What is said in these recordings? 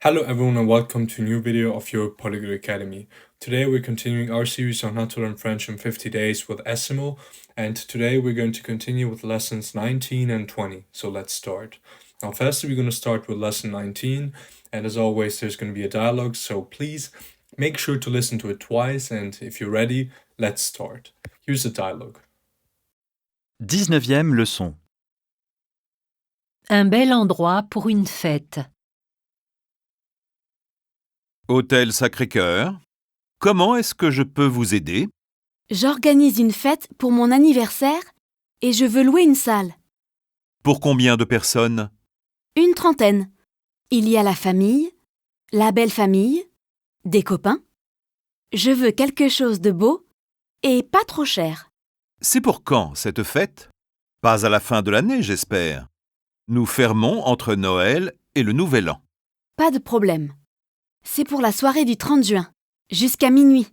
Hello everyone and welcome to a new video of Your Polyglot Academy. Today we're continuing our series on how to learn French in 50 days with Essimo, and today we're going to continue with lessons 19 and 20. So let's start. Now firstly we're going to start with lesson 19, and as always there's going to be a dialogue, so please make sure to listen to it twice, and if you're ready, let's start. Here's the dialogue. 19e leçon. Un bel endroit pour une fête. Hôtel Sacré-Cœur. Comment est-ce que je peux vous aider? J'organise une fête pour mon anniversaire et je veux louer une salle. Pour combien de personnes? Une trentaine. Il y a la famille, la belle famille, des copains. Je veux quelque chose de beau et pas trop cher. C'est pour quand cette fête? Pas à la fin de l'année, j'espère. Nous fermons entre Noël et le Nouvel An. Pas de problème. C'est pour la soirée du 30 juin, jusqu'à minuit.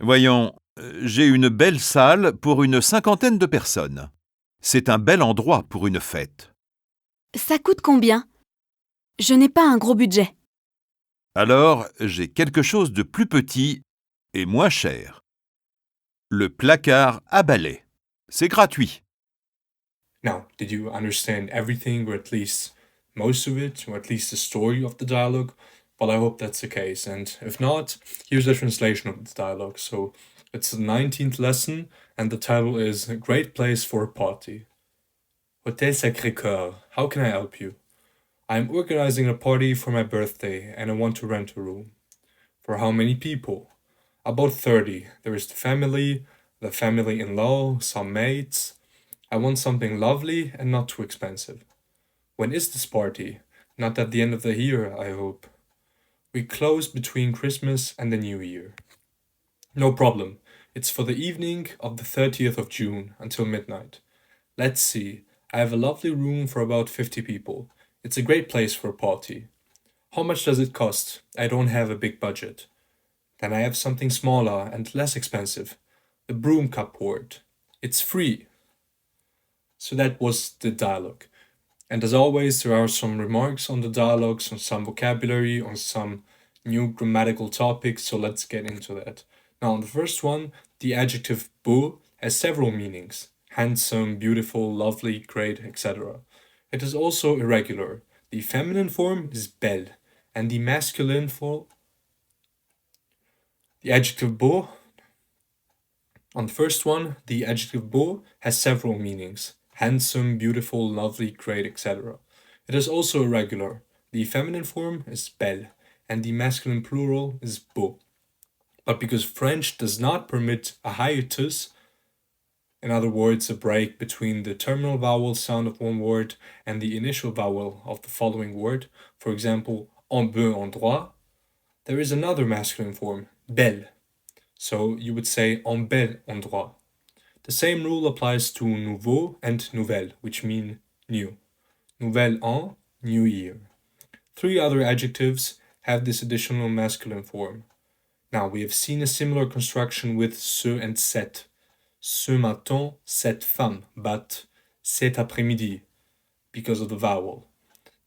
Voyons, j'ai une belle salle pour une cinquantaine de personnes. C'est un bel endroit pour une fête. Ça coûte combien? Je n'ai pas un gros budget. Alors, j'ai quelque chose de plus petit et moins cher. Le placard à balai. C'est gratuit. Now, did you understand everything, or at least most of it, or at least the story of the dialogue? Well, I hope that's the case, and if not, here's the translation of the dialogue. So, it's the 19th lesson, and the title is A Great Place for a Party. Hôtel Sacré-Cœur, how can I help you? I'm organizing a party for my birthday, and I want to rent a room. For how many people? About 30. There is the family-in-law, some mates. I want something lovely and not too expensive. When is this party? Not at the end of the year, I hope. We close between Christmas and the New Year. No problem. It's for the evening of the 30th of June until midnight. Let's see. I have a lovely room for about 50 people. It's a great place for a party. How much does it cost? I don't have a big budget. Then I have something smaller and less expensive. The broom cupboard. It's free. So that was the dialogue. And as always, there are some remarks on the dialogues, on some vocabulary, on some new grammatical topics, so let's get into that. Now, on the first one, the adjective beau has several meanings: handsome, beautiful, lovely, great, etc. It is also irregular. The feminine form is belle, and the masculine form... The adjective beau... On the first one, the adjective beau has several meanings: handsome, beautiful, lovely, great, etc. It is also irregular. The feminine form is belle, and the masculine plural is beau. But because French does not permit a hiatus, in other words, a break between the terminal vowel sound of one word and the initial vowel of the following word, for example, un beau endroit, there is another masculine form, belle. So you would say un bel endroit. The same rule applies to nouveau and nouvelle, which mean new. Nouvel an, new year. 3 other adjectives have this additional masculine form. Now, we have seen a similar construction with ce and cette. Ce matin, cette femme, but cet après-midi, because of the vowel.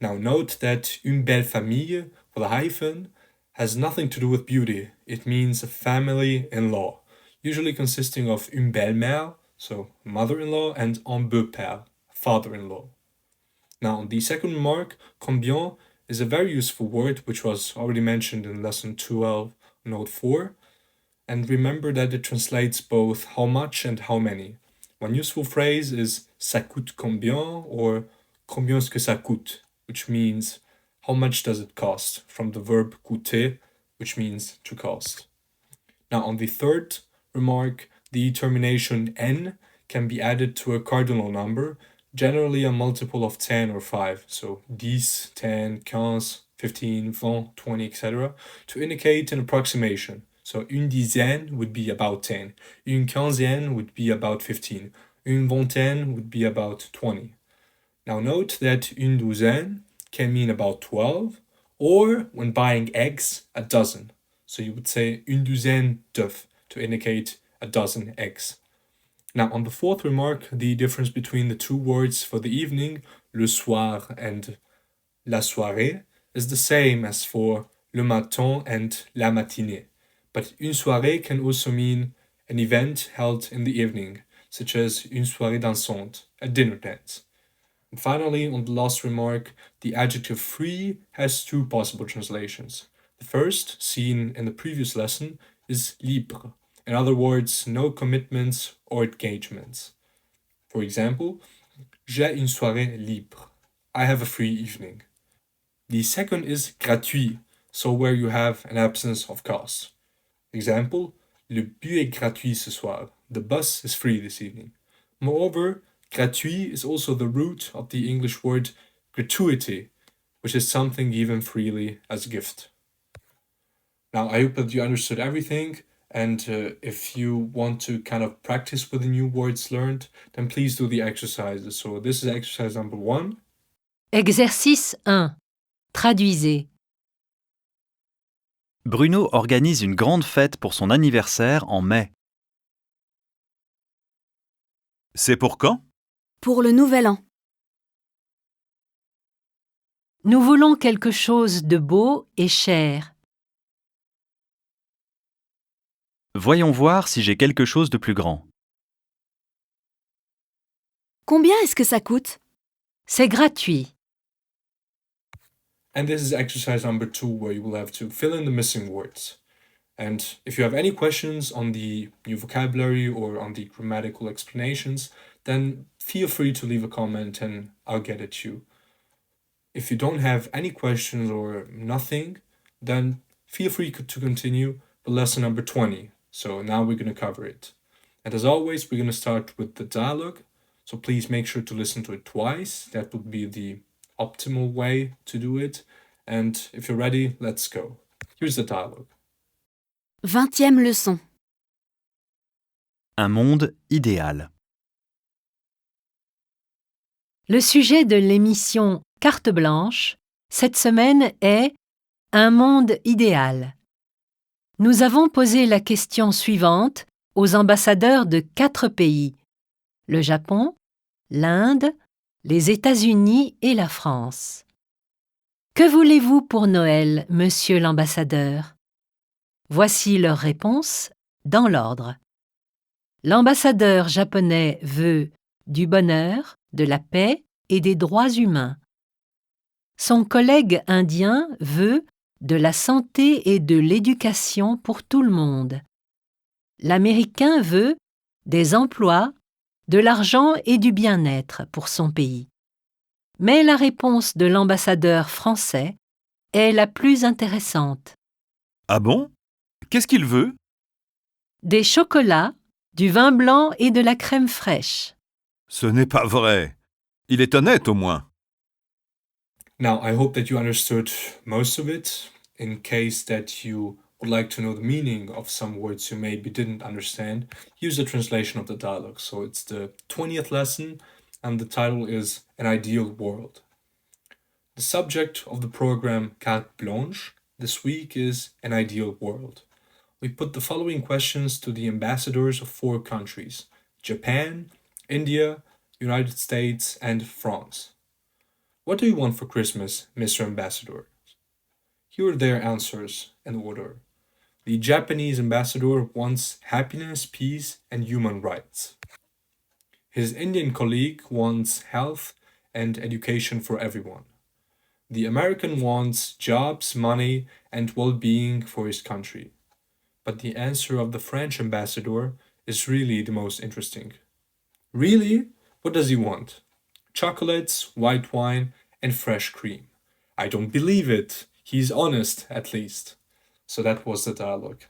Now, note that une belle famille, with a hyphen, has nothing to do with beauty. It means a family-in-law, usually consisting of une belle-mère, so mother-in-law, and un beau-père, father-in-law. Now, the second remark, combien, is a very useful word which was already mentioned in lesson 12, note 4. And remember that it translates both how much and how many. One useful phrase is ça coûte combien, or combien est-ce que ça coûte, which means how much does it cost, from the verb coûter, which means to cost. Now, on the third remark, the termination n can be added to a cardinal number, generally a multiple of 10 or 5, so 10, 10, 15, 20, 20, etc., to indicate an approximation. So une dizaine would be about 10, une quinzaine would be about 15, une vingtaine would be about 20. Now note that une douzaine can mean about 12, or when buying eggs, a dozen. So you would say une douzaine d'œufs to indicate a dozen eggs. Now, on the fourth remark, the difference between the two words for the evening, le soir and la soirée, is the same as for le matin and la matinée, but une soirée can also mean an event held in the evening, such as une soirée dansante, a dinner dance. And finally, on the last remark, the adjective free has two possible translations. The first, seen in the previous lesson, is libre. In other words, no commitments or engagements. For example, j'ai une soirée libre. I have a free evening. The second is gratuit, so where you have an absence of cost. Example, le bus est gratuit ce soir. The bus is free this evening. Moreover, gratuit is also the root of the English word gratuity, which is something given freely as a gift. Now, I hope that you understood everything, and if you want to kind of practice with the new words learned, then please do the exercises. So this is exercise number 1. Exercice 1. Traduisez. Bruno organise une grande fête pour son anniversaire en mai. C'est pour quand? Pour le nouvel an. Nous voulons quelque chose de beau et cher. Voyons voir si j'ai quelque chose de plus grand. Combien est-ce que ça coûte? C'est gratuit. And this is exercise number 2, where you will have to fill in the missing words. And if you have any questions on the new vocabulary or on the grammatical explanations, then feel free to leave a comment and I'll get at you. If you don't have any questions or nothing, then feel free to continue with lesson number 20. So now we're going to cover it. And as always, we're going to start with the dialogue. So please make sure to listen to it twice. That would be the optimal way to do it. And if you're ready, let's go. Here's the dialogue. 20e leçon. Un monde idéal. Le sujet de l'émission Carte blanche cette semaine est Un monde idéal. Nous avons posé la question suivante aux ambassadeurs de 4 pays, le Japon, l'Inde, les États-Unis et la France. Que voulez-vous pour Noël, monsieur l'ambassadeur? Voici leurs réponses dans l'ordre. L'ambassadeur japonais veut du bonheur, de la paix et des droits humains. Son collègue indien veut de la santé et de l'éducation pour tout le monde. L'Américain veut des emplois, de l'argent et du bien-être pour son pays. Mais la réponse de l'ambassadeur français est la plus intéressante. Ah bon? Qu'est-ce qu'il veut? Des chocolats, du vin blanc et de la crème fraîche. Ce n'est pas vrai. Il est honnête au moins. Now, I hope that you understood most of it. In case that you would like to know the meaning of some words you maybe didn't understand, use the translation of the dialogue. So it's the 20th lesson, and the title is An Ideal World. The subject of the program Carte Blanche this week is An Ideal World. We put the following questions to the ambassadors of 4 countries: Japan, India, United States, and France. What do you want for Christmas, Mr. Ambassador? Here are their answers in order. The Japanese ambassador wants happiness, peace, and human rights. His Indian colleague wants health and education for everyone. The American wants jobs, money, and well-being for his country. But the answer of the French ambassador is really the most interesting. Really? What does he want? Chocolates, white wine, and fresh cream. I don't believe it. He's honest, at least. So that was the dialogue.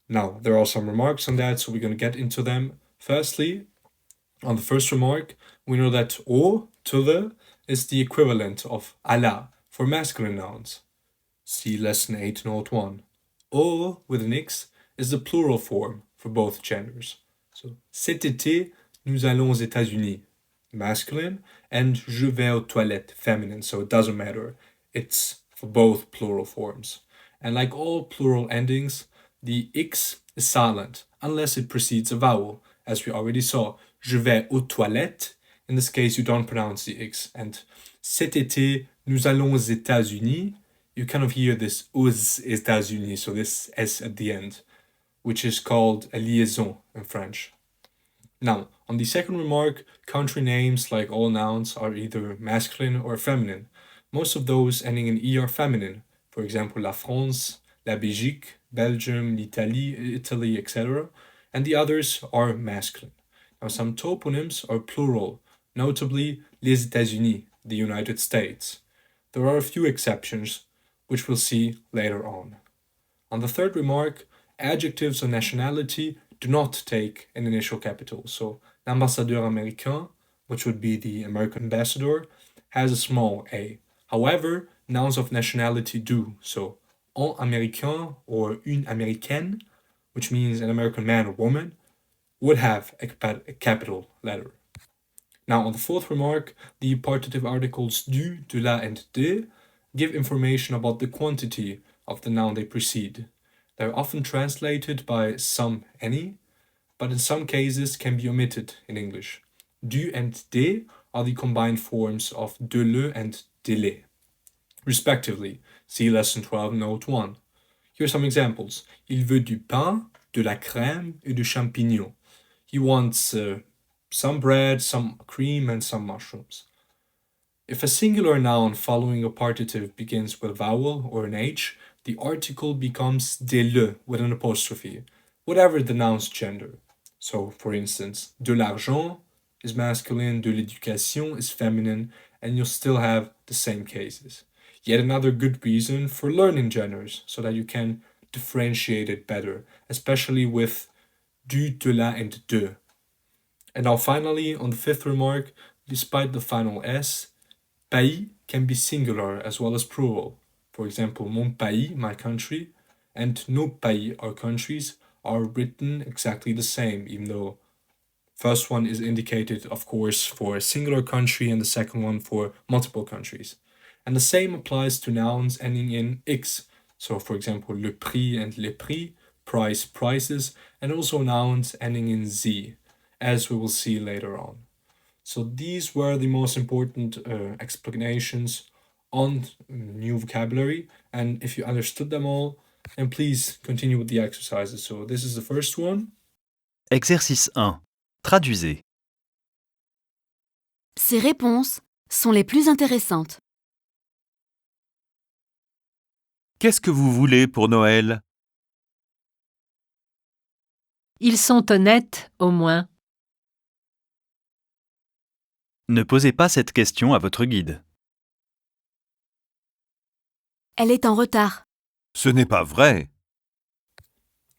Now, there are some remarks on that, so we're going to get into them. Firstly, on the first remark, we know that o, to the, is the equivalent of Allah for masculine nouns. See lesson 8, note 1. O with an X is the plural form for both genders. So, cet été, nous allons aux États-Unis, masculine, and je vais aux toilettes, feminine, so it doesn't matter. It's for both plural forms. And like all plural endings, the X is silent, unless it precedes a vowel, as we already saw. Je vais aux toilettes. In this case, you don't pronounce the X. And cet été, nous allons aux États-Unis, you kind of hear this aux États-Unis, so this S at the end, which is called a liaison in French. Now, on the second remark, country names, like all nouns, are either masculine or feminine. Most of those ending in E are feminine. For example, la France, la Belgique, Belgium, l'Italie, Italy, etc. And the others are masculine. Now, some toponyms are plural, notably les États-Unis, the United States. There are a few exceptions, which we'll see later on. On the third remark, adjectives of nationality do not take an initial capital. So, l'ambassadeur américain, which would be the American ambassador, has a small a. However, nouns of nationality do. So, un américain or une américaine, which means an American man or woman, would have a capital letter. Now, on the fourth remark, the partitive articles du, de la, and de give information about the quantity of the noun they precede. They're often translated by some, any, but in some cases can be omitted in English. Du and de are the combined forms of de le and de le, respectively. See Lesson 12, Note 1. Here are some examples. Il veut du pain, de la crème et du champignon. He wants some bread, some cream, and some mushrooms. If a singular noun following a partitive begins with a vowel or an H, the article becomes de le with an apostrophe, whatever the noun's gender. So, for instance, de l'argent is masculine, de l'éducation is feminine, and you'll still have the same cases. Yet another good reason for learning genders, so that you can differentiate it better, especially with du, de la, and de. And now finally, on the fifth remark, despite the final S, pays can be singular as well as plural. For example, mon pays, my country, and nos pays, our countries, are written exactly the same, even though first one is indicated, of course, for a singular country and the second one for multiple countries. And the same applies to nouns ending in X. So, for example, le prix and les prix, price, prices, and also nouns ending in Z, as we will see later on. So these were the most important explanations on new vocabulary, and if you understood them all, then please continue with the exercises. So this is the first one. Exercice 1. Traduisez. Ces réponses sont les plus intéressantes. Qu'est-ce que vous voulez pour Noël? Ils sont honnêtes, au moins. Ne posez pas cette question à votre guide. Elle est en retard. Ce n'est pas vrai.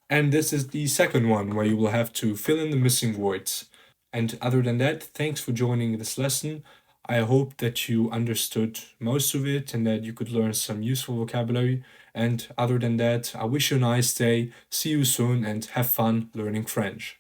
And this is the second one, where you will have to fill in the missing words. And other than that, thanks for joining this lesson. I hope that you understood most of it and that you could learn some useful vocabulary. And other than that, I wish you a nice day, see you soon, and have fun learning French.